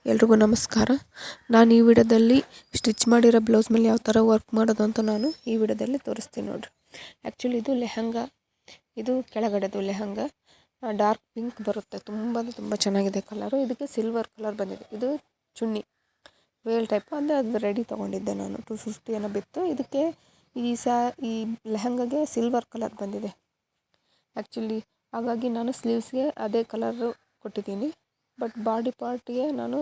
ಎಲ್ರಿಗೂ ನಮಸ್ಕಾರ. ನಾನು ಈ ವಿಡಿಯೋದಲ್ಲಿ ಸ್ಟಿಚ್ ಮಾಡಿರೋ ಬ್ಲೌಸ್ ಮೇಲೆ ಯಾವ ಥರ ವರ್ಕ್ ಮಾಡೋದು ಅಂತ ನಾನು ಈ ವಿಡಿಯೋದಲ್ಲಿ ತೋರಿಸ್ತೀನಿ ನೋಡಿರಿ. ಆ್ಯಕ್ಚುಲಿ ಇದು ಲೆಹಂಗಾ, ಇದು ಕೆಳಗಡೆದು ಲೆಹಂಗಾ ಡಾರ್ಕ್ ಪಿಂಕ್ ಬರುತ್ತೆ. ತುಂಬ ಚೆನ್ನಾಗಿದೆ ಕಲರು. ಇದಕ್ಕೆ ಸಿಲ್ವರ್ ಕಲರ್ ಬಂದಿದೆ. ಇದು ಚುನ್ನಿ ವೇಲ್ ಟೈಪು, ಅಂದರೆ ಅದು ರೆಡಿ ತೊಗೊಂಡಿದ್ದೆ ನಾನು. 250 ಏನೋ ಬಿತ್ತು. ಇದಕ್ಕೆ ಈ ಲೆಹಂಗಾಗೆ ಸಿಲ್ವರ್ ಕಲರ್ ಬಂದಿದೆ ಆ್ಯಕ್ಚುಲಿ. ಹಾಗಾಗಿ ನಾನು ಸ್ಲೀವ್ಸ್ಗೆ ಅದೇ ಕಲರು ಕೊಟ್ಟಿದ್ದೀನಿ. ಬಟ್ ಬಾಡಿ ಪಾರ್ಟ್ಗೆ ನಾನು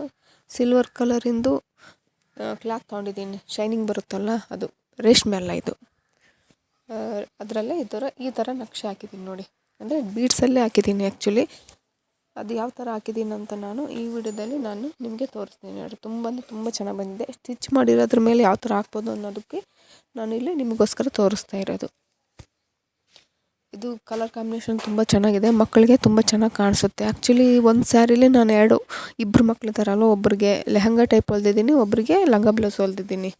ಸಿಲ್ವರ್ ಕಲರಿಂದು ಕ್ಲಾತ್ ತೊಗೊಂಡಿದ್ದೀನಿ. ಶೈನಿಂಗ್ ಬರುತ್ತಲ್ಲ, ಅದು ರೇಷ್ಮೆ ಅಲ್ಲ ಇದು. ಅದರಲ್ಲೇ ಈ ಥರ ನಕ್ಷೆ ಹಾಕಿದ್ದೀನಿ ನೋಡಿ. ಅಂದರೆ ಬೀಡ್ಸಲ್ಲೇ ಹಾಕಿದ್ದೀನಿ ಆ್ಯಕ್ಚುಲಿ. ಅದು ಯಾವ ಥರ ಹಾಕಿದ್ದೀನಿ ಅಂತ ನಾನು ಈ ವಿಡಿಯೋದಲ್ಲಿ ನಾನು ನಿಮಗೆ ತೋರಿಸ್ತೀನಿ ನೋಡಿ. ತುಂಬ ಚೆನ್ನಾಗಿ ಬಂದಿದೆ. ಸ್ಟಿಚ್ ಮಾಡಿರೋದ್ರ ಮೇಲೆ ಯಾವ ಥರ ಹಾಕ್ಬೋದು ಅನ್ನೋದಕ್ಕೆ ನಾನು ಇಲ್ಲಿ ನಿಮಗೋಸ್ಕರ ತೋರಿಸ್ತಾ ಇರೋದು. ಇದು ಕಲರ್ ಕಾಂಬಿನೇಷನ್ ತುಂಬ ಚೆನ್ನಾಗಿದೆ. ಮಕ್ಕಳಿಗೆ ತುಂಬ ಚೆನ್ನಾಗಿ ಕಾಣಿಸುತ್ತೆ. ಆ್ಯಕ್ಚುಲಿ ಒಂದು ಸ್ಯಾರಿಲಿ ನಾನು ಇಬ್ಬರು ಮಕ್ಕಳಿದ್ದಾರಲ್ಲ, ಒಬ್ಬರಿಗೆ ಲೆಹಂಗಾ ಟೈಪ್ ಹೊಲ್ದಿದ್ದೀನಿ, ಒಬ್ಬರಿಗೆ ಲಂಗ ಬ್ಲೌಸ್ ಹೊಲ್ದಿದ್ದೀನಿ.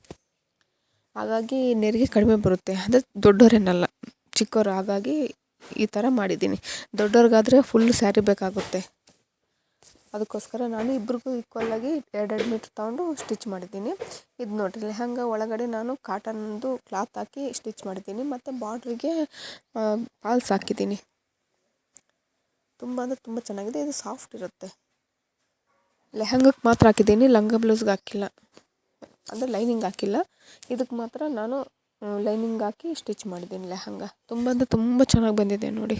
ಹಾಗಾಗಿ ನೆರಿಗೆ ಕಡಿಮೆ ಬರುತ್ತೆ. ಅಂದರೆ ದೊಡ್ಡವರೇನಲ್ಲ, ಚಿಕ್ಕವರು. ಹಾಗಾಗಿ ಈ ಥರ ಮಾಡಿದ್ದೀನಿ. ದೊಡ್ಡವ್ರಿಗಾದರೆ ಫುಲ್ ಸ್ಯಾರಿ ಬೇಕಾಗುತ್ತೆ. ಅದಕ್ಕೋಸ್ಕರ ನಾನು ಇಬ್ರಿಗೂ ಈಕ್ವಲಾಗಿ 2 ಮೀಟ್ರ್ ತೊಗೊಂಡು ಸ್ಟಿಚ್ ಮಾಡಿದ್ದೀನಿ. ಇದು ನೋಡಿರಿ, ಲೆಹಂಗಾ ಒಳಗಡೆ ನಾನು ಕಾಟನ್ದು ಕ್ಲಾತ್ ಹಾಕಿ ಸ್ಟಿಚ್ ಮಾಡಿದ್ದೀನಿ. ಮತ್ತು ಬಾರ್ಡ್ರಿಗೆ ಫಾಲ್ಸ್ ಹಾಕಿದ್ದೀನಿ. ತುಂಬ ಚೆನ್ನಾಗಿದೆ. ಇದು ಸಾಫ್ಟ್ ಇರುತ್ತೆ. ಲೆಹಂಗಕ್ಕೆ ಮಾತ್ರ ಹಾಕಿದ್ದೀನಿ, ಲಂಗ ಬ್ಲೌಸ್ಗೆ ಹಾಕಿಲ್ಲ. ಅಂದರೆ ಲೈನಿಂಗ್ ಹಾಕಿಲ್ಲ. ಇದಕ್ಕೆ ಮಾತ್ರ ನಾನು ಲೈನಿಂಗ್ ಹಾಕಿ ಸ್ಟಿಚ್ ಮಾಡಿದ್ದೀನಿ ಲೆಹಂಗಾ. ತುಂಬ ಚೆನ್ನಾಗಿ ಬಂದಿದೆ ನೋಡಿ.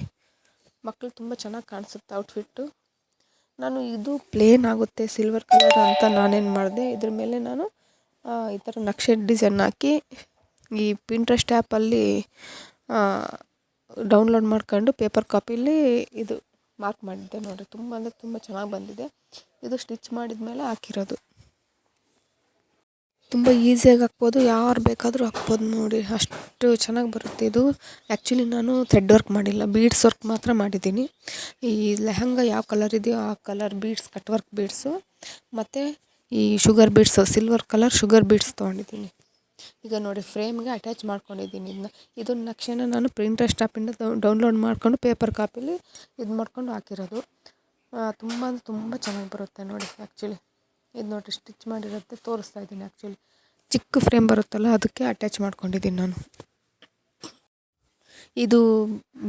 ಮಕ್ಕಳು ತುಂಬ ಚೆನ್ನಾಗಿ ಕಾಣಿಸುತ್ತೆ ಔಟ್ಫಿಟ್ಟು. ನಾನು ಇದು ಪ್ಲೇನ್ ಆಗುತ್ತೆ ಸಿಲ್ವರ್ ಕಲರ್ ಅಂತ ನಾನೇನು ಮಾಡಿದೆ, ಇದ್ರ ಮೇಲೆ ನಾನು ಈ ಥರ ನಕ್ಷೆ ಡಿಸೈನ್ ಹಾಕಿ ಈ ಪಿಂಟ್ರೆಸ್ಟ್ ಆ್ಯಪಲ್ಲಿ ಡೌನ್ಲೋಡ್ ಮಾಡ್ಕೊಂಡು ಪೇಪರ್ ಕಾಪಿಲಿ ಇದು ಮಾರ್ಕ್ ಮಾಡಿದ್ದೆ ನೋಡಿ. ತುಂಬ ಚೆನ್ನಾಗಿ ಬಂದಿದೆ. ಇದು ಸ್ಟಿಚ್ ಮಾಡಿದ ಮೇಲೆ ಹಾಕಿರೋದು. ತುಂಬ ಈಸಿಯಾಗಿ ಹಾಕ್ಬೋದು, ಯಾರು ಬೇಕಾದರೂ ಹಾಕ್ಬೋದು ನೋಡಿ. ಅಷ್ಟು ಚೆನ್ನಾಗಿ ಬರುತ್ತೆ ಇದು. ಆ್ಯಕ್ಚುಲಿ ನಾನು ಥ್ರೆಡ್ ವರ್ಕ್ ಮಾಡಿಲ್ಲ, ಬೀಡ್ಸ್ ವರ್ಕ್ ಮಾತ್ರ ಮಾಡಿದ್ದೀನಿ. ಈ ಲೆಹಂಗಾ ಯಾವ ಕಲರ್ ಇದೆಯೋ ಆ colour beads, cut work beads, ಮತ್ತು ಈ sugar beads, silver colour sugar beads ತೊಗೊಂಡಿದ್ದೀನಿ. ಈಗ ನೋಡಿ, ಫ್ರೇಮ್ಗೆ ಅಟ್ಯಾಚ್ ಮಾಡ್ಕೊಂಡಿದ್ದೀನಿ ಇದನ್ನ ನಕ್ಷೆನ ನಾನು ಪ್ರಿಂಟ್ರೆಸ್ಟ್ ಆ್ಯಪಿಂದ ಡೌನ್ಲೋಡ್ ಮಾಡ್ಕೊಂಡು ಪೇಪರ್ ಕಾಪಿಲಿ ಇದು ಮಾಡ್ಕೊಂಡು ಹಾಕಿರೋದು. ತುಂಬ ಚೆನ್ನಾಗಿ ಬರುತ್ತೆ ನೋಡಿ. ಆ್ಯಕ್ಚುಲಿ ಇದು ನೋಡಿ, ಸ್ಟಿಚ್ ಮಾಡಿರುತ್ತೆ ತೋರಿಸ್ತಾ ಇದ್ದೀನಿ. ಆ್ಯಕ್ಚುಲಿ ಚಿಕ್ಕ ಫ್ರೇಮ್ ಬರುತ್ತಲ್ಲ, ಅದಕ್ಕೆ ಅಟ್ಯಾಚ್ ಮಾಡ್ಕೊಂಡಿದ್ದೀನಿ ನಾನು. ಇದು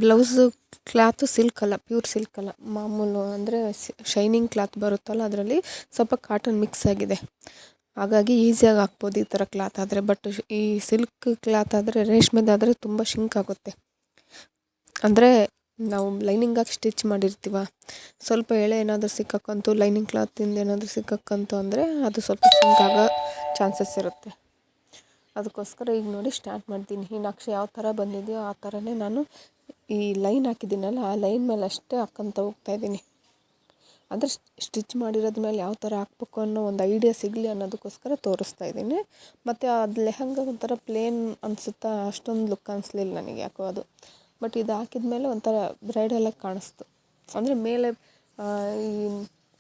ಬ್ಲೌಸು ಕ್ಲಾತು ಸಿಲ್ಕ್ ಅಲ್ಲ, ಪ್ಯೂರ್ ಸಿಲ್ಕ್ ಅಲ್ಲ, ಮಾಮೂಲು ಅಂದರೆ ಶೈನಿಂಗ್ ಕ್ಲಾತ್ ಬರುತ್ತಲ್ಲ, ಅದರಲ್ಲಿ ಸ್ವಲ್ಪ ಕಾಟನ್ ಮಿಕ್ಸ್ ಆಗಿದೆ. ಹಾಗಾಗಿ ಈಸಿಯಾಗಿ ಹಾಕ್ಬೋದು ಈ ಥರ ಕ್ಲಾತ್ ಆದರೆ. ಬಟ್ ಈ ಸಿಲ್ಕ್ ಕ್ಲಾತ್ ಆದರೆ, ರೇಷ್ಮೆದಾದರೆ ತುಂಬ ಶಿಂಕ್ ಆಗುತ್ತೆ. ಅಂದರೆ ನಾವು ಲೈನಿಂಗ್ ಹಾಕಿ ಸ್ಟಿಚ್ ಮಾಡಿರ್ತೀವ, ಸ್ವಲ್ಪ ಎಳೆ ಏನಾದರೂ ಸಿಕ್ಕಕ್ಕಂತೂ, ಲೈನಿಂಗ್ ಕ್ಲಾತಿಂದ ಏನಾದರೂ ಸಿಕ್ಕಕ್ಕಂತೂ ಅಂದರೆ ಅದು ಸ್ವಲ್ಪ ಶಿಂಕ್ ಆಗೋ ಚಾನ್ಸಸ್ ಇರುತ್ತೆ. ಅದಕ್ಕೋಸ್ಕರ ಈಗ ನೋಡಿ ಸ್ಟಾರ್ಟ್ ಮಾಡ್ತೀನಿ. ಈ ನಕ್ಷೆ ಯಾವ ಥರ ಬಂದಿದೆಯೋ ಆ ಥರನೇ ನಾನು ಈ ಲೈನ್ ಹಾಕಿದ್ದೀನಲ್ಲ, ಆ ಲೈನ್ ಮೇಲೆ ಅಷ್ಟೇ ಹಾಕ್ಕೊಂತ ಹೋಗ್ತಾಯಿದ್ದೀನಿ. ಅಂದರೆ ಸ್ಟಿಚ್ ಮಾಡಿರೋದ ಮೇಲೆ ಯಾವ ಥರ ಹಾಕ್ಬೇಕು ಅನ್ನೋ ಒಂದು ಐಡಿಯಾ ಸಿಗಲಿ ಅನ್ನೋದಕ್ಕೋಸ್ಕರ ತೋರಿಸ್ತಾ ಇದ್ದೀನಿ. ಮತ್ತು ಅದು ಲೆಹಂಗಾ ಒಂಥರ ಪ್ಲೇನ್ ಅನಿಸುತ್ತಾ, ಅಷ್ಟೊಂದು ಲುಕ್ ಅನಿಸ್ಲಿಲ್ಲ ನನಗೆ ಯಾಕೋ ಅದು. ಬಟ್ ಇದು ಹಾಕಿದ ಮೇಲೆ ಒಂಥರ ಬ್ರೈಡಲಾಗಿ ಕಾಣಿಸ್ತು. ಅಂದರೆ ಮೇಲೆ ಈ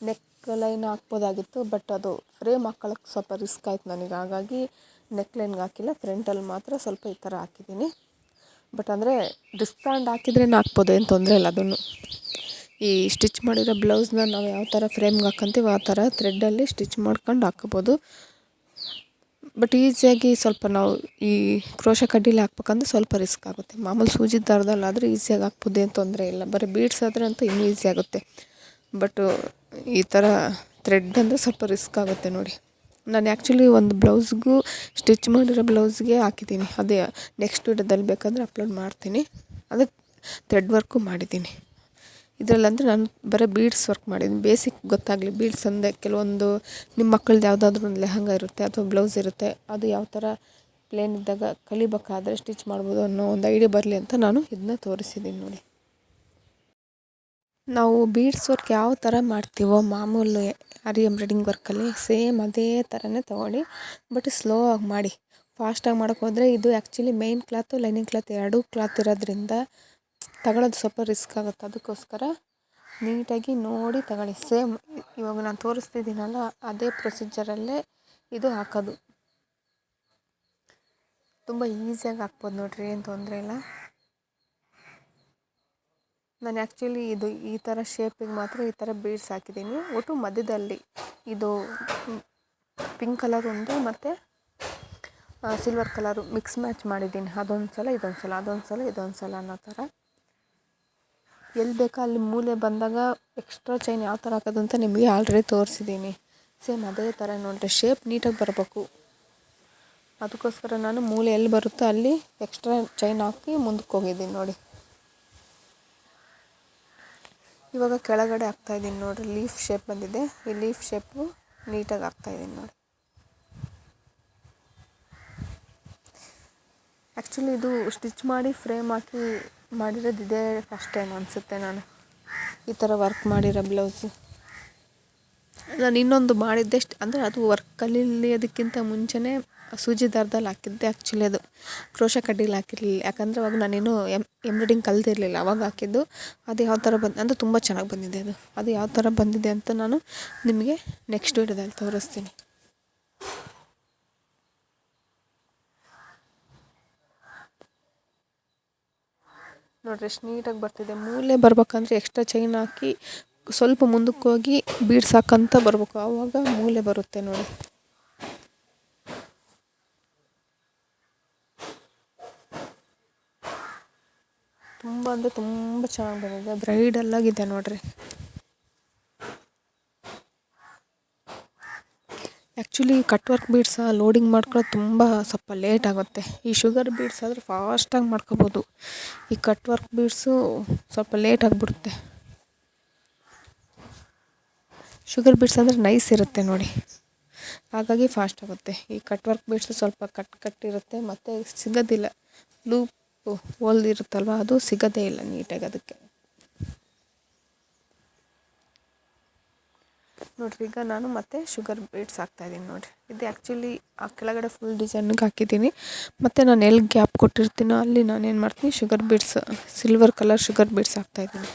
ನೆಕ್ ಲೈನ್ ಹಾಕ್ಬೋದಾಗಿತ್ತು, ಬಟ್ ಅದು ಫ್ರೇಮ್ ಹಾಕ್ಕೊಳ್ಳೋಕ್ಕೆ ಸ್ವಲ್ಪ ರಿಸ್ಕ್ ಆಯ್ತು ನನಗೆ. ಹಾಗಾಗಿ ನೆಕ್ ಲೈನ್ಗೆ ಹಾಕಿಲ್ಲ, ಫ್ರಂಟಲ್ಲಿ ಮಾತ್ರ ಸ್ವಲ್ಪ ಈ ಥರ ಹಾಕಿದ್ದೀನಿ. ಬಟ್ ಅಂದರೆ ರಿಸ್ಕ್ ತಗೊಂಡು ಹಾಕಿದ್ರೇ ಹಾಕ್ಬೋದು, ಏನು ತೊಂದರೆ ಇಲ್ಲ. ಅದನ್ನು ಈ ಸ್ಟಿಚ್ ಮಾಡಿರೋ ಬ್ಲೌಸ್ನ ನಾವು ಯಾವ ಥರ ಫ್ರೇಮ್ಗೆ ಹಾಕ್ಕೊಂತೀವಿ ಆ ಥರ ಥ್ರೆಡ್ಡಲ್ಲಿ ಸ್ಟಿಚ್ ಮಾಡ್ಕೊಂಡು ಹಾಕ್ಕೋಬೋದು. ಬಟ್ ಈಸಿಯಾಗಿ ಸ್ವಲ್ಪ ನಾವು ಈ ಕ್ರೋಶೆ ಕಡ್ಡಿಲಿ ಹಾಕ್ಬೇಕಂದ್ರೆ ಸ್ವಲ್ಪ ರಿಸ್ಕ್ ಆಗುತ್ತೆ. ಮಾಮೂಲು ಸೂಜಿ ದಾರದಲ್ಲಾದರೆ ಈಸಿಯಾಗಿ ಹಾಕ್ಬೋದು, ಏನು ತೊಂದರೆ ಇಲ್ಲ. ಬರೀ ಬೀಡ್ಸ್ ಆದರೆ ಅಂತೂ ಇನ್ನೂ ಈಸಿ ಆಗುತ್ತೆ. ಬಟ್ ಈ ಥರ ಥ್ರೆಡ್ ಅಂದರೆ ಸ್ವಲ್ಪ ರಿಸ್ಕ್ ಆಗುತ್ತೆ ನೋಡಿ. ನಾನು ಆ್ಯಕ್ಚುಲಿ ಒಂದು ಬ್ಲೌಸ್ಗೂ ಸ್ಟಿಚ್ ಮಾಡಿರೋ ಬ್ಲೌಸ್ಗೆ ಹಾಕಿದ್ದೀನಿ. ಅದೇ ನೆಕ್ಸ್ಟ್ ವಿಡಿಯೋದಲ್ಲಿ ಬೇಕಾದರೆ ಅಪ್ಲೋಡ್ ಮಾಡ್ತೀನಿ. ಅದಕ್ಕೆ ಥ್ರೆಡ್ ವರ್ಕು ಮಾಡಿದ್ದೀನಿ. ಇದರಲ್ಲಂದರೆ ನಾನು ಬರೀ ಬೀಡ್ಸ್ ವರ್ಕ್ ಮಾಡಿದ್ದೀನಿ. ಬೇಸಿಕ್ ಗೊತ್ತಾಗಲಿ, ಬೀಡ್ಸ್ ಅಂದರೆ ಕೆಲವೊಂದು ನಿಮ್ಮ ಮಕ್ಕಳದ್ದು ಯಾವುದಾದ್ರೂ ಒಂದು ಲೆಹಂಗಾ ಇರುತ್ತೆ ಅಥವಾ ಬ್ಲೌಸ್ ಇರುತ್ತೆ, ಅದು ಯಾವ ಥರ ಪ್ಲೇನ್ ಇದ್ದಾಗ ಕಲಿಬೇಕಾದ್ರೆ ಸ್ಟಿಚ್ ಮಾಡ್ಬೋದು ಅನ್ನೋ ಒಂದು ಐಡಿಯಾ ಬರಲಿ ಅಂತ ನಾನು ಇದನ್ನ ತೋರಿಸಿದ್ದೀನಿ ನೋಡಿ. ನಾವು ಬೀಡ್ಸ್ ವರ್ಕ್ ಯಾವ ಥರ ಮಾಡ್ತೀವೋ ಮಾಮೂಲು ಆರಿ ಎಂಬ್ರಾಯ್ಡಿಂಗ್ ವರ್ಕಲ್ಲಿ ಸೇಮ್ ಅದೇ ಥರನೇ ತೊಗೊಳ್ಳಿ. ಬಟ್ ಸ್ಲೋ ಆಗಿ ಮಾಡಿ. ಫಾಸ್ಟಾಗಿ ಮಾಡೋಕ್ಕೆ ಹೋದರೆ ಇದು actually main cloth lining cloth ಎರಡೂ ಕ್ಲಾತ್ ಇರೋದ್ರಿಂದ ತಗೊಳ್ಳೋದು ಸ್ವಲ್ಪ ರಿಸ್ಕ್ ಆಗುತ್ತೆ. ಅದಕ್ಕೋಸ್ಕರ ನೀಟಾಗಿ ನೋಡಿ ತಗೊಳ್ಳಿ. ಸೇಮ್ ಇವಾಗ ನಾನು ತೋರಿಸ್ತಿದ್ದೀನಲ್ಲ, ಅದೇ ಪ್ರೊಸೀಜರಲ್ಲೇ ಇದು ಹಾಕೋದು. ತುಂಬ ಈಸಿಯಾಗಿ ಹಾಕ್ಬೋದು ನೋಡಿರಿ, ಏನು ತೊಂದರೆ ಇಲ್ಲ. ನಾನು ಆ್ಯಕ್ಚುಲಿ ಇದು ಈ ಥರ ಶೇಪಿಗೆ ಮಾತ್ರ ಈ ಥರ ಬೀಡ್ಸ್ ಹಾಕಿದ್ದೀನಿ. ಒಟ್ಟು ಮಧ್ಯದಲ್ಲಿ ಇದು ಪಿಂಕ್ ಕಲರ್ ಒಂದು ಮತ್ತು ಸಿಲ್ವರ್ ಕಲರು ಮಿಕ್ಸ್ ಮ್ಯಾಚ್ ಮಾಡಿದ್ದೀನಿ. ಅದೊಂದು ಸಲ ಇದೊಂದು ಸಲ, ಅದೊಂದು ಸಲ ಇದೊಂದು ಸಲ ಅನ್ನೋ ಥರ. ಎಲ್ಲಿ ಬೇಕೋ ಅಲ್ಲಿ ಮೂಲೆ ಬಂದಾಗ ಎಕ್ಸ್ಟ್ರಾ ಚೈನ್ ಯಾವ ಥರ ಹಾಕೋದು ಅಂತ ನಿಮಗೆ ಆಲ್ರೆಡಿ ತೋರಿಸಿದ್ದೀನಿ. ಸೇಮ್ ಅದೇ ಥರ ನೋಡಿರಿ, ಶೇಪ್ ನೀಟಾಗಿ ಬರಬೇಕು. ಅದಕ್ಕೋಸ್ಕರ ನಾನು ಮೂಲೆ ಎಲ್ಲಿ ಬರುತ್ತೋ ಅಲ್ಲಿ ಎಕ್ಸ್ಟ್ರಾ ಚೈನ್ ಹಾಕಿ ಮುಂದಕ್ಕೆ ಹೋಗಿದ್ದೀನಿ ನೋಡಿ. ಇವಾಗ ಕೆಳಗಡೆ ಹಾಕ್ತಾಯಿದ್ದೀನಿ ನೋಡಿರಿ, ಲೀಫ್ ಶೇಪ್ ಬಂದಿದೆ. ಈ ಲೀಫ್ ಶೇಪು ನೀಟಾಗಿ ಹಾಕ್ತಾಯಿದ್ದೀನಿ ನೋಡಿ. ಆ್ಯಕ್ಚುಲಿ ಇದು ಸ್ಟಿಚ್ ಮಾಡಿ ಫ್ರೇಮ್ ಹಾಕಿ ಮಾಡಿರೋದು ಇದೇ ಫಸ್ಟ್ ಟೈಮ್ ಅನಿಸುತ್ತೆ ನಾನು ಈ ಥರ ವರ್ಕ್ ಮಾಡಿರೋ ಬ್ಲೌಸು. ನಾನು ಇನ್ನೊಂದು ಮಾಡಿದ್ದೆ ಅಂದರೆ ಅದು ವರ್ಕ್ ಕಲಿಯೋದಕ್ಕಿಂತ ಮುಂಚೆನೇ ಸೂಜಿ ದಾರದಲ್ಲಿ ಹಾಕಿದ್ದೆ. ಆ್ಯಕ್ಚುಲಿ ಅದು ಕ್ರೋಶ ಕಡ್ಡಿಲಿ ಹಾಕಿರಲಿಲ್ಲ, ಯಾಕಂದರೆ ಅವಾಗ ನಾನೇನು ಎಂಬ್ರಾಯ್ಡಿಂಗ್ ಕಲ್ತಿರಲಿಲ್ಲ. ಅವಾಗ ಹಾಕಿದ್ದು. ಅದು ಯಾವ ಥರ ಅಂದರೆ ತುಂಬ ಚೆನ್ನಾಗಿ ಬಂದಿದೆ. ಅದು ಯಾವ ಥರ ಬಂದಿದೆ ಅಂತ ನಾನು ನಿಮಗೆ ನೆಕ್ಸ್ಟ್ ವೀಡಿಯೋದಲ್ಲಿ ತೋರಿಸ್ತೀನಿ. ನೋಡಿರಿ ಎಷ್ಟು ನೀಟಾಗಿ ಬರ್ತಿದೆ. ಮೂಲೆ ಬರ್ಬೇಕಂದ್ರೆ ಎಕ್ಸ್ಟ್ರಾ ಚೈನ್ ಹಾಕಿ ಸ್ವಲ್ಪ ಮುಂದಕ್ಕೆ ಹೋಗಿ ಬೀಡ್ಸ್ ಹಾಕಂತ ಬರಬೇಕು, ಆವಾಗ ಮೂಲೆ ಬರುತ್ತೆ ನೋಡಿ. ತುಂಬ ಅಂದರೆ ತುಂಬ ಚೆನ್ನಾಗಿ ಬಂದಿದೆ, ಬ್ರೈಡಲ್ಲಾಗಿದೆ ನೋಡಿರಿ. Actually cut work beads loading ಮಾಡ್ಕೊಳ್ಳೋದು ತುಂಬ ಸ್ವಲ್ಪ ಲೇಟ್ ಆಗುತ್ತೆ. ಈ ಶುಗರ್ ಬೀಡ್ಸ್ ಆದರೆ ಫಾಸ್ಟಾಗಿ ಮಾಡ್ಕೋಬೋದು. ಈ ಕಟ್ ವರ್ಕ್ ಬೀಡ್ಸು ಸ್ವಲ್ಪ ಲೇಟ್ ಆಗಿಬಿಡುತ್ತೆ. ಶುಗರ್ ಬೀಡ್ಸ್ ಅಂದರೆ ನೈಸ್ ಇರುತ್ತೆ ನೋಡಿ, ಹಾಗಾಗಿ ಫಾಸ್ಟ್ ಆಗುತ್ತೆ. ಈ ಕಟ್ ವರ್ಕ್ ಬೀಡ್ಸು ಸ್ವಲ್ಪ ಕಟ್ಟಿರುತ್ತೆ ಮತ್ತು ಸಿಗೋದಿಲ್ಲ. ಲೂಪ್ ಹೊಲ್ದಿರುತ್ತಲ್ವ, ಅದು ಸಿಗೋದೇ ಇಲ್ಲ ನೀಟಾಗಿ. ಅದಕ್ಕೆ ನೋಡಿರಿ, ಈಗ ನಾನು ಮತ್ತೆ ಶುಗರ್ ಬೀಡ್ಸ್ ಹಾಕ್ತಾಯಿದ್ದೀನಿ ನೋಡಿರಿ. ಇದು ಆ್ಯಕ್ಚುಲಿ ಆ ಕೆಳಗಡೆ ಫುಲ್ ಡಿಸೈನಿಗೆ ಹಾಕಿದ್ದೀನಿ. ಮತ್ತು ನಾನು ಎಲ್ಲಿ ಗ್ಯಾಪ್ ಕೊಟ್ಟಿರ್ತೀನೋ ಅಲ್ಲಿ ನಾನೇನು ಮಾಡ್ತೀನಿ, sugar beads silver colour sugar beads ಹಾಕ್ತಾಯಿದ್ದೀನಿ.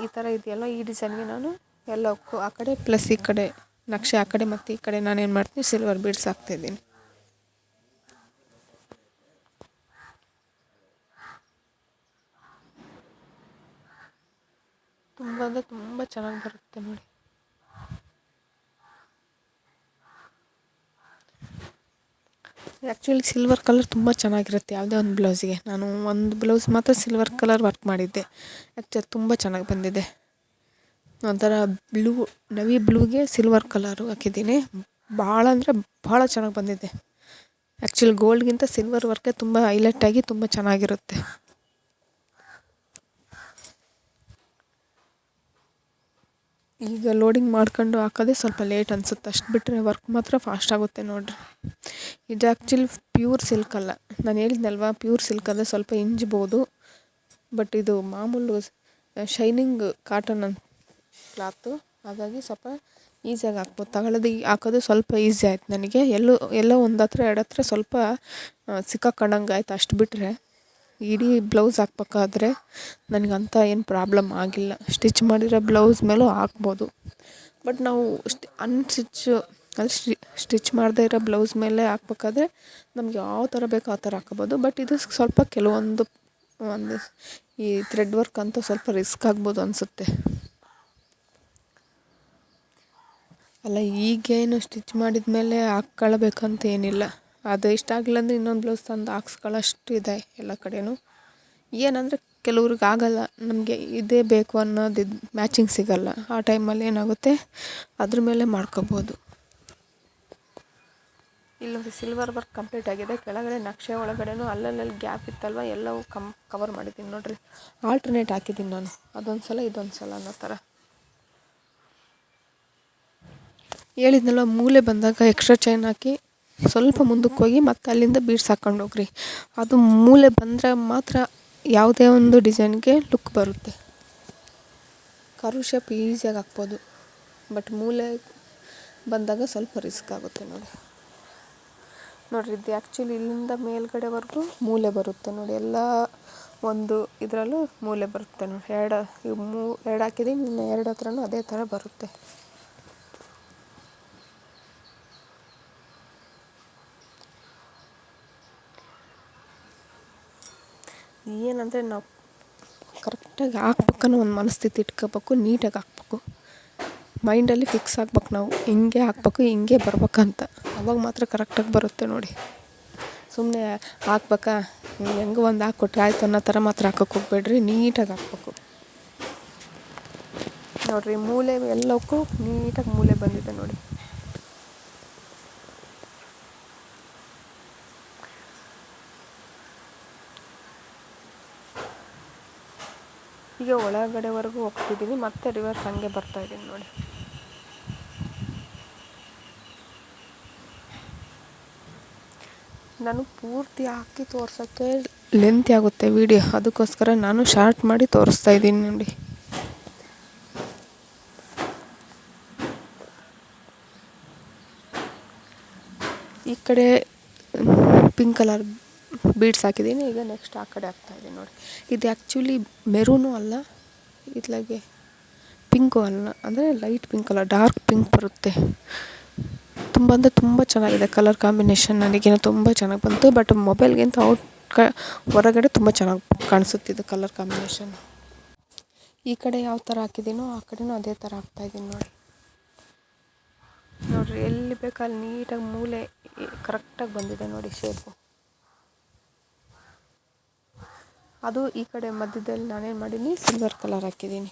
ಈ ಥರ ಇದೆಯಲ್ಲ, ಈ ಡಿಸೈನ್ಗೆ ನಾನು ಎಲ್ಲಕ್ಕೂ ಆ ಕಡೆ ಪ್ಲಸ್ ಈ ಕಡೆ ನಕ್ಷೆ ಆ ಕಡೆ ಮತ್ತು ಈ ಕಡೆ ನಾನೇನು ಮಾಡ್ತೀನಿ, ಸಿಲ್ವರ್ ಬೀಡ್ಸ್ ಹಾಕ್ತಾಯಿದ್ದೀನಿ. ತುಂಬ ಅಂದರೆ ತುಂಬ ಚೆನ್ನಾಗಿ ಬರುತ್ತೆ ನೋಡಿ. ಆ್ಯಕ್ಚುಲಿ ಸಿಲ್ವರ್ ಕಲರ್ ತುಂಬ ಚೆನ್ನಾಗಿರುತ್ತೆ ಯಾವುದೇ ಒಂದು ಬ್ಲೌಸಿಗೆ. ನಾನು ಒಂದು ಬ್ಲೌಸ್ ಮಾತ್ರ ಸಿಲ್ವರ್ ಕಲರ್ ವರ್ಕ್ ಮಾಡಿದ್ದೆ. ಆ್ಯಕ್ಚುಲಿ ತುಂಬ ಚೆನ್ನಾಗಿ ಬಂದಿದೆ. ಒಂಥರ ನವಿ ಬ್ಲೂಗೆ ಸಿಲ್ವರ್ ಕಲರು ಹಾಕಿದ್ದೀನಿ. ಭಾಳ ಅಂದರೆ ಭಾಳ ಚೆನ್ನಾಗಿ ಬಂದಿದೆ. ಆ್ಯಕ್ಚುಲಿ ಗೋಲ್ಡ್ಗಿಂತ ಸಿಲ್ವರ್ ವರ್ಕೆ ತುಂಬ ಹೈಲೈಟಾಗಿ ತುಂಬ ಚೆನ್ನಾಗಿರುತ್ತೆ. ಈಗ ಲೋಡಿಂಗ್ ಮಾಡ್ಕೊಂಡು ಹಾಕೋದೇ ಸ್ವಲ್ಪ ಲೇಟ್ ಅನಿಸುತ್ತೆ, ಅಷ್ಟು ಬಿಟ್ಟರೆ ವರ್ಕ್ ಮಾತ್ರ ಫಾಸ್ಟ್ ಆಗುತ್ತೆ ನೋಡಿರಿ. ಇದು ಆ್ಯಕ್ಚುಲಿ ಪ್ಯೂರ್ ಸಿಲ್ಕ್ ಅಲ್ಲ, ನಾನು ಹೇಳಿದ್ನಲ್ವ ಪ್ಯೂರ್ ಸಿಲ್ಕ್ ಅಂದರೆ ಸ್ವಲ್ಪ ಹಿಂಜ್ಬೋದು. ಬಟ್ ಇದು ಮಾಮೂಲು ಶೈನಿಂಗ್ ಕಾಟನ್ ಕ್ಲಾತು, ಹಾಗಾಗಿ ಸ್ವಲ್ಪ ಈಸಿಯಾಗಿ ಹಾಕ್ಬೋದು. ಹಾಕೋದು ಸ್ವಲ್ಪ ಈಸಿ ಆಯ್ತು ನನಗೆ. ಎಲ್ಲೋ ಒಂದು ಹತ್ರ ಎರಡು ಹತ್ರ ಸ್ವಲ್ಪ ಸಿಕ್ಕಾಕೊಂಡಂಗೆ ಆಯ್ತು. ಅಷ್ಟು ಬಿಟ್ಟರೆ ಇಡೀ ಬ್ಲೌಸ್ ಹಾಕ್ಬೇಕಾದ್ರೆ ನನಗಂತ ಏನು ಪ್ರಾಬ್ಲಮ್ ಆಗಿಲ್ಲ. ಸ್ಟಿಚ್ ಮಾಡಿರೋ ಬ್ಲೌಸ್ ಮೇಲೂ ಹಾಕ್ಬೋದು. ಬಟ್ ನಾವು ಸ್ಟಿಚ್ ಮಾಡದೇ ಇರೋ ಬ್ಲೌಸ್ ಮೇಲೆ ಹಾಕ್ಬೇಕಾದ್ರೆ ನಮ್ಗೆ ಯಾವ ಥರ ಬೇಕೋ ಆ ಥರ ಹಾಕ್ಕೋಬೋದು. ಬಟ್ ಇದು ಸ್ವಲ್ಪ ಕೆಲವೊಂದು ಈ ಥ್ರೆಡ್ ವರ್ಕ್ ಅಂತ ಸ್ವಲ್ಪ ರಿಸ್ಕ್ ಆಗ್ಬೋದು ಅನಿಸುತ್ತೆ. ಅಲ್ಲ, ಈಗೇನು ಸ್ಟಿಚ್ ಮಾಡಿದ ಮೇಲೆ ಹಾಕ್ಕೊಳ್ಬೇಕಂತ ಏನಿಲ್ಲ. ಅದು ಇಷ್ಟ ಆಗಿಲ್ಲ ಅಂದರೆ ಇನ್ನೊಂದು ಬ್ಲೌಸ್ ತಂದು ಹಾಕ್ಸ್ಕೊಳ್ಳೋಷ್ಟು ಇದೆ ಎಲ್ಲ ಕಡೆಯೂ. ಏನಂದರೆ ಕೆಲವ್ರಿಗೆ ಆಗೋಲ್ಲ, ನಮಗೆ ಇದೇ ಬೇಕು ಅನ್ನೋದು ಮ್ಯಾಚಿಂಗ್ ಸಿಗೋಲ್ಲ. ಆ ಟೈಮಲ್ಲಿ ಏನಾಗುತ್ತೆ, ಅದ್ರ ಮೇಲೆ ಮಾಡ್ಕೋಬೋದು. ಇಲ್ಲೊಂದು ಸಿಲ್ವರ್ ವರ್ಕ್ ಕಂಪ್ಲೀಟ್ ಆಗಿದೆ. ಕೆಳಗಡೆ ನಕ್ಷೆ ಒಳಗಡೆನೂ ಅಲ್ಲಲ್ಲಿ ಗ್ಯಾಪ್ ಇತ್ತಲ್ವ, ಎಲ್ಲವೂ ಕವರ್ ಮಾಡಿದ್ದೀನಿ ನೋಡಿರಿ. ಆಲ್ಟರ್ನೇಟ್ ಹಾಕಿದ್ದೀನಿ ನಾನು, ಅದೊಂದು ಸಲ ಇದೊಂದು ಸಲ ಅನ್ನೋ ಥರ. ಹೇಳಿದ್ನಲ್ವ, ಮೂಲೆ ಬಂದಾಗ ಎಕ್ಸ್ಟ್ರಾ ಚೈನ್ ಹಾಕಿ ಸ್ವಲ್ಪ ಮುಂದಕ್ಕೆ ಹೋಗಿ ಮತ್ತೆ ಅಲ್ಲಿಂದ ಬೀಡ್ಸ್ ಹಾಕ್ಕೊಂಡು ಹೋಗ್ರಿ. ಅದು ಮೂಲೆ ಬಂದರೆ ಮಾತ್ರ ಯಾವುದೇ ಒಂದು ಡಿಸೈನ್ಗೆ ಲುಕ್ ಬರುತ್ತೆ. ಕರ್ವ್ ಶೇಪ್ ಈಸಿಯಾಗಿ ಹಾಕ್ಬೋದು, ಬಟ್ ಮೂಲೆ ಬಂದಾಗ ಸ್ವಲ್ಪ ರಿಸ್ಕ್ ಆಗುತ್ತೆ ನೋಡಿರಿ. ಇದು ಆ್ಯಕ್ಚುಲಿ ಇಲ್ಲಿಂದ ಮೇಲ್ಗಡೆವರೆಗೂ ಮೂಲೆ ಬರುತ್ತೆ ನೋಡಿ. ಎಲ್ಲ ಒಂದು ಇದರಲ್ಲೂ ಮೂಲೆ ಬರುತ್ತೆ ನೋಡಿ. ಎರಡು ಹಾಕಿದ್ದೀನಿ, ಇನ್ನು ಎರಡು ಹತ್ರನೂ ಅದೇ ಥರ ಬರುತ್ತೆ. ಏನಂದರೆ ನಾವು ಕರೆಕ್ಟಾಗಿ ಹಾಕ್ಬೇಕನ್ನೋ ಒಂದು ಮನಸ್ಥಿತಿ ಇಟ್ಕೋಬೇಕು, ನೀಟಾಗಿ ಹಾಕ್ಬೇಕು. ಮೈಂಡಲ್ಲಿ ಫಿಕ್ಸ್ ಆಗ್ಬೇಕು ನಾವು ಹಿಂಗೆ ಹಾಕ್ಬೇಕು, ಹಿಂಗೆ ಬರ್ಬೇಕಂತ. ಅವಾಗ ಮಾತ್ರ ಕರೆಕ್ಟಾಗಿ ಬರುತ್ತೆ ನೋಡಿ. ಸುಮ್ಮನೆ ಹಾಕ್ಬೇಕಾ ಹೆಂಗೆ ಒಂದು ಹಾಕ್ಕೊಟ್ರೆ ಆಯ್ತು ಅನ್ನೋ ಥರ ಮಾತ್ರ ಹಾಕೋಕ್ಕೆ ಹೋಗ್ಬೇಡ್ರಿ, ನೀಟಾಗಿ ಹಾಕ್ಬೇಕು. ನೋಡಿರಿ ಮೂಲೆ ಎಲ್ಲಕ್ಕೂ ನೀಟಾಗಿ ಮೂಲೆ ಬಂದಿದೆ ನೋಡಿ. ಈಗ ಒಳಗಡೆವರೆಗೂ ಹೋಗ್ತಿದ್ದೀನಿ, ಮತ್ತೆ ರಿವರ್ಸ್ ಹಂಗೆ ಬರ್ತಾಯಿದ್ದೀನಿ ನೋಡಿ. ನಾನು ಪೂರ್ತಿ ಹಾಕಿ ತೋರ್ಸೋಕ್ಕೆ ಲೆಂತಿ ಆಗುತ್ತೆ ವಿಡಿಯೋ, ಅದಕ್ಕೋಸ್ಕರ ನಾನು ಶಾರ್ಟ್ ಮಾಡಿ ತೋರಿಸ್ತಾ ಇದ್ದೀನಿ ನೋಡಿ. ಈ ಕಡೆ ಪಿಂಕ್ ಕಲರ್ ಬೀಡ್ಸ್ ಹಾಕಿದ್ದೀನಿ. ಈಗ ನೆಕ್ಸ್ಟ್ ಆ ಕಡೆ ಹಾಕ್ತಾಯಿದ್ದೀನಿ ನೋಡಿ. ಇದು ಆ್ಯಕ್ಚುಲಿ ಮೆರೂನು ಅಲ್ಲ, ಇತ್ಲಾಗೆ ಪಿಂಕು ಅಲ್ಲ, ಅಂದರೆ ಲೈಟ್ ಪಿಂಕ್ ಅಲ್ಲ, ಡಾರ್ಕ್ ಪಿಂಕ್ ಬರುತ್ತೆ. ತುಂಬ ಅಂದರೆ ತುಂಬ ಚೆನ್ನಾಗಿದೆ ಕಲರ್ ಕಾಂಬಿನೇಷನ್. ನನಗೇನೋ ತುಂಬ ಚೆನ್ನಾಗಿ ಬಂತು. ಬಟ್ ಮೊಬೈಲ್ಗಿಂತ ಹೊರಗಡೆ ತುಂಬ ಚೆನ್ನಾಗಿ ಕಾಣಿಸುತ್ತಿದ್ದು ಕಲರ್ ಕಾಂಬಿನೇಷನ್. ಈ ಕಡೆ ಯಾವ ಥರ ಹಾಕಿದ್ದೀನೋ ಆ ಕಡೆನೂ ಅದೇ ಥರ ಹಾಕ್ತಾಯಿದ್ದೀನಿ ನೋಡಿ. ನೋಡಿರಿ ಎಲ್ಲಿ ಬೇಕು ಅಲ್ಲಿ ನೀಟಾಗಿ ಮೂಲೆ ಕರೆಕ್ಟಾಗಿ ಬಂದಿದೆ ನೋಡಿ ಶೇಪು. ಅದು ಈ ಕಡೆ ಮಧ್ಯದಲ್ಲಿ ನಾನೇನು ಮಾಡೀನಿ, ಸಿಲ್ವರ್ ಕಲರ್ ಹಾಕಿದ್ದೀನಿ.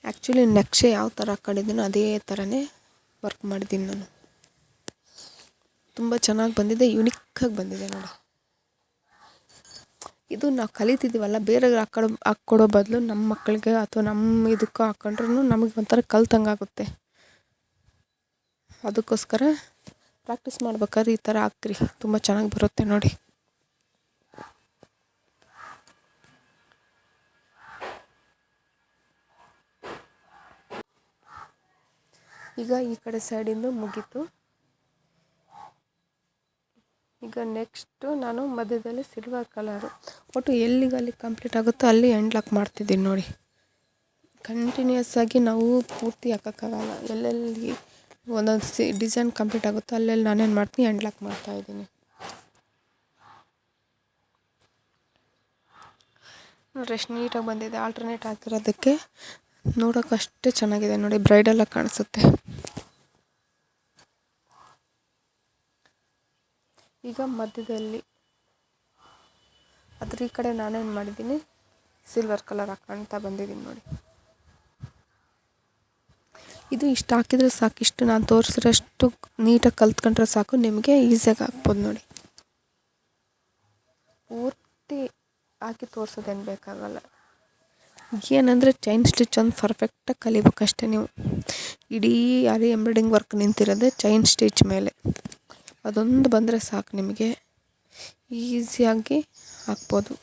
ಆ್ಯಕ್ಚುಲಿ ನಕ್ಷೆ ಯಾವ ಥರ ಹಾಕ್ಕೊಂಡಿದ್ದೀನೋ ಅದೇ ಥರನೇ ವರ್ಕ್ ಮಾಡಿದ್ದೀನಿ ನಾನು. ತುಂಬ ಚೆನ್ನಾಗಿ ಬಂದಿದೆ, ಯುನಿಕ್ಕಾಗಿ ಬಂದಿದೆ ನೋಡಿ. ಇದು ನಾವು ಕಲಿತಿದ್ದೀವಲ್ಲ, ಬೇರೆಯವ್ರು ಹಾಕ್ಕೊಡೋ ಬದಲು ನಮ್ಮ ಮಕ್ಕಳಿಗೆ ಅಥವಾ ನಮ್ಮ ಇದಕ್ಕೂ ಹಾಕ್ಕೊಂಡ್ರೂ ನಮಗೆ ಒಂಥರ ಕಲ್ತಂಗಾಗುತ್ತೆ. ಅದಕ್ಕೋಸ್ಕರ ಪ್ರಾಕ್ಟೀಸ್ ಮಾಡ್ಬೇಕಾದ್ರೆ ಈ ಥರ ಹಾಕ್ರಿ, ತುಂಬ ಚೆನ್ನಾಗಿ ಬರುತ್ತೆ ನೋಡಿ. ಈಗ ಈ ಕಡೆ ಸೈಡಿಂದು ಮುಗೀತು. ಈಗ ನೆಕ್ಸ್ಟು ನಾನು ಮಧ್ಯದಲ್ಲಿ ಸಿಲ್ವರ್ ಕಲರು ಒಟ್ಟು ಎಲ್ಲಿಗಲ್ಲಿ ಕಂಪ್ಲೀಟ್ ಆಗುತ್ತೋ ಅಲ್ಲಿ ಎಂಡ್ ಲಾಕ್ ಮಾಡ್ತಿದ್ದೀನಿ ನೋಡಿ. ಕಂಟಿನ್ಯೂಸ್ ಆಗಿ ನಾವು ಪೂರ್ತಿ ಹಾಕೋಕ್ಕಾಗಲ್ಲ. ಎಲ್ಲೆಲ್ಲಿ ಒಂದೊಂದು ಡಿಸೈನ್ ಕಂಪ್ಲೀಟ್ ಆಗುತ್ತೋ ಅಲ್ಲೆಲ್ಲಿ ನಾನೇನು ಮಾಡ್ತೀನಿ, ಎಂಡ್ ಲಾಕ್ ಮಾಡ್ತಾಯಿದ್ದೀನಿ ನೋಡ್ರಿ. ಎಷ್ಟು ನೀಟಾಗಿ ಬಂದಿದೆ. ಆಲ್ಟರ್ನೇಟ್ ಹಾಕಿರೋದಕ್ಕೆ ನೋಡೋಕೆ ಅಷ್ಟೇ ಚೆನ್ನಾಗಿದೆ ನೋಡಿ, ಬ್ರೈಡಲಾಗಿ ಕಾಣಿಸುತ್ತೆ. ಈಗ ಮಧ್ಯದಲ್ಲಿ ಅದ್ರ ಈ ಕಡೆ ನಾನೇನು ಮಾಡಿದ್ದೀನಿ, ಸಿಲ್ವರ್ ಕಲರ್ ಹಾಕ್ಕೊಳ್ತಾ ಬಂದಿದ್ದೀನಿ ನೋಡಿ. ಇದು ಇಷ್ಟು ಹಾಕಿದರೆ ಸಾಕು, ಇಷ್ಟು ನಾನು ತೋರಿಸಿರೋಷ್ಟು ನೀಟಾಗಿ ಕಲ್ತ್ಕೊಂಡ್ರೆ ಸಾಕು, ನಿಮಗೆ ಈಸಿಯಾಗಿ ಹಾಕ್ಬೋದು ನೋಡಿ. ಪೂರ್ತಿ ಹಾಕಿ ತೋರಿಸೋದೇನು ಬೇಕಾಗಲ್ಲ. ಏನಂದರೆ ಚೈನ್ ಸ್ಟಿಚ್ ಒಂದು ಪರ್ಫೆಕ್ಟಾಗಿ ಕಲಿಬೇಕಷ್ಟೇ ನೀವು. ಇಡೀ ಅದೇ ಎಂಬ್ರಾಯ್ಡಿಂಗ್ ವರ್ಕ್ ನಿಂತಿರೋದೆ ಚೈನ್ ಸ್ಟಿಚ್ ಮೇಲೆ. ಅದೊಂದು ಬಂದರೆ ಸಾಕು, ನಿಮಗೆ ಈಸಿಯಾಗಿ ಹಾಕ್ಬೋದು.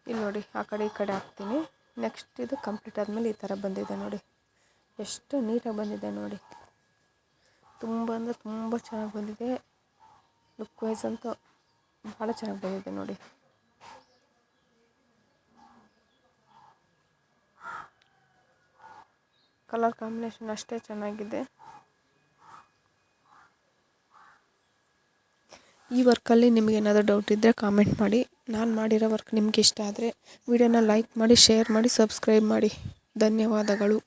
ಇಲ್ಲಿ ನೋಡಿ, ಆ ಕಡೆ ಈ ಕಡೆ ಹಾಕ್ತೀನಿ. ನೆಕ್ಸ್ಟ್ ಇದು ಕಂಪ್ಲೀಟ್ ಆದಮೇಲೆ ಈ ಥರ ಬಂದಿದೆ ನೋಡಿ. ಎಷ್ಟು ನೀಟಾಗಿ ಬಂದಿದೆ ನೋಡಿ. ತುಂಬ ಅಂದರೆ ತುಂಬ ಚೆನ್ನಾಗಿ ಬಂದಿದೆ. ಲುಕ್ ವೈಸ್ ಅಂತೂ ಭಾಳ ಚೆನ್ನಾಗಿ ಬಂದಿದೆ ನೋಡಿ. ಕಲರ್ ಕಾಂಬಿನೇಷನ್ ಅಷ್ಟೇ ಚೆನ್ನಾಗಿದೆ. ಈ ವರ್ಕಲ್ಲಿ ನಿಮಗೇನಾದರೂ ಡೌಟ್ ಇದ್ದರೆ ಕಾಮೆಂಟ್ ಮಾಡಿ. ನಾನು ಮಾಡಿರೋ ವರ್ಕ್ ನಿಮ್ಗೆ ಇಷ್ಟ ಆದರೆ ವಿಡಿಯೋನ ಲೈಕ್ ಮಾಡಿ, ಶೇರ್ ಮಾಡಿ, ಸಬ್ಸ್ಕ್ರೈಬ್ ಮಾಡಿ. ಧನ್ಯವಾದಗಳು.